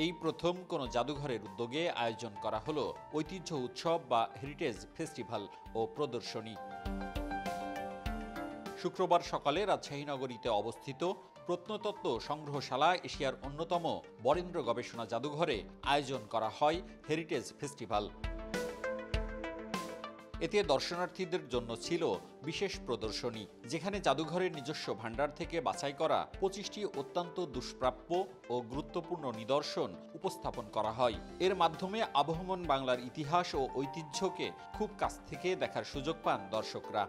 এই প্রথম কোনো জাদুঘরের উদ্যোগে আয়োজন করা হলো ঐতিহ্য উৎসব বা হেরিটেজ ফেস্টিভ্যাল ও প্রদর্শনী। শুক্রবার সকালে রাজশাহী নগরীতে অবস্থিত প্রত্নতত্ত্ব সংগ্রহশালা এশিয়ার অন্যতম বরেন্দ্র গবেষণা জাদুঘরে আয়োজন করা হয় হেরিটেজ ফেস্টিভ্যাল। এতে দর্শনার্থীদের জন্য ছিল বিশেষ প্রদর্শনী, যেখানে জাদুঘরের নিজস্ব ভাণ্ডার থেকে বাছাই করা 25টি অত্যন্ত দুষ্প্রাপ্য ও গুরুত্বপূর্ণ নিদর্শন উপস্থাপন করা হয়। এর মাধ্যমে আবহমান বাংলার ইতিহাস ও ঐতিহ্যকে খুব কাছ থেকে দেখার সুযোগ পান দর্শকরা।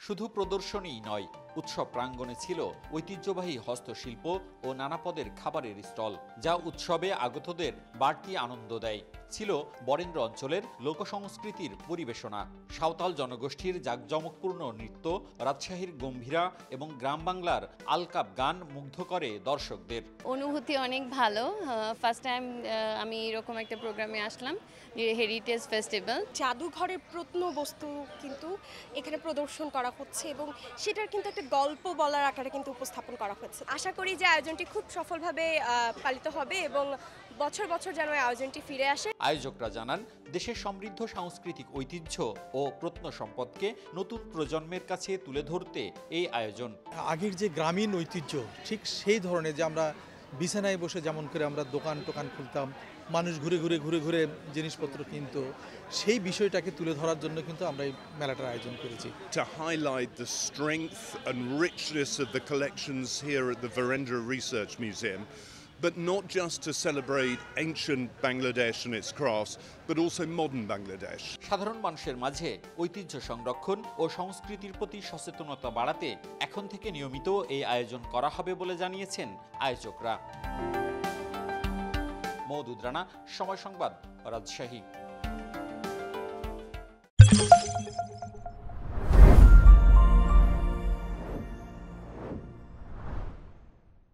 শুধু প্রদর্শনীই নয়, উৎসব প্রাঙ্গণে ছিল ঐতিহ্যবাহী হস্তশিল্প ও নানা পদের খাবারের স্টল, যা উৎসবে আগতদের বাড়তি আনন্দ দেয়। ছিল বরেন্দ্র অঞ্চলের লোকসংস্কৃতির পরিবেশনা, সাঁওতাল জনগোষ্ঠীর জাঁকজমকপূর্ণ নৃত্য, রাজশাহীর গম্ভীরা এবং গ্রাম বাংলার আলকাপ গান মুগ্ধ করে দর্শকদের। অনুভূতি অনেক ভালো। ফার্স্ট টাইম আমি এরকম একটা প্রোগ্রামে আসলাম, হেরিটেজ ফেস্টিভ্যাল। জাদুঘরের প্রত্নবস্তু কিন্তু এখানে প্রদর্শন করা হচ্ছে এবং সেটার কিন্তু একটা গল্প বলার আকারে কিন্তু উপস্থাপন করা হচ্ছে। আশা করি যে আয়োজনটি খুব সফলভাবে পালিত হবে এবং বছর বছর যেন এই আয়োজনটি ফিরে আসে। আয়োজকরা জানান, দেশের সমৃদ্ধ সাংস্কৃতিক ঐতিহ্য ও প্রত্ন সম্পদকে নতুন প্রজন্মের কাছে তুলে ধরতে এই আয়োজন। আগের যে গ্রামীণ ঐতিহ্য, ঠিক সেই ধরনের যে আমরা বিছানায় বসে যেমন করে আমরা দোকান খুলতাম, মানুষ ঘুরে ঘুরে জিনিসপত্র কিনতো, সেই বিষয়টাকে তুলে ধরার জন্য কিন্তু আমরা এই মেলাটার আয়োজন করেছি। To highlight the strength and richness of the collections here at the Virendra Research Museum, but not just to celebrate ancient Bangladesh and its crafts, but also modern Bangladesh. সাধারণ মানুষের মাঝে ঐতিহ্য সংরক্ষণ ও সংস্কৃতির প্রতি সচেতনতা বাড়াতে এখন থেকে নিয়মিত এই আয়োজন করা হবে বলে জানিয়েছেন আয়োজকরা। মওদুদ রানা, সময় সংবাদ, রাজশাহী।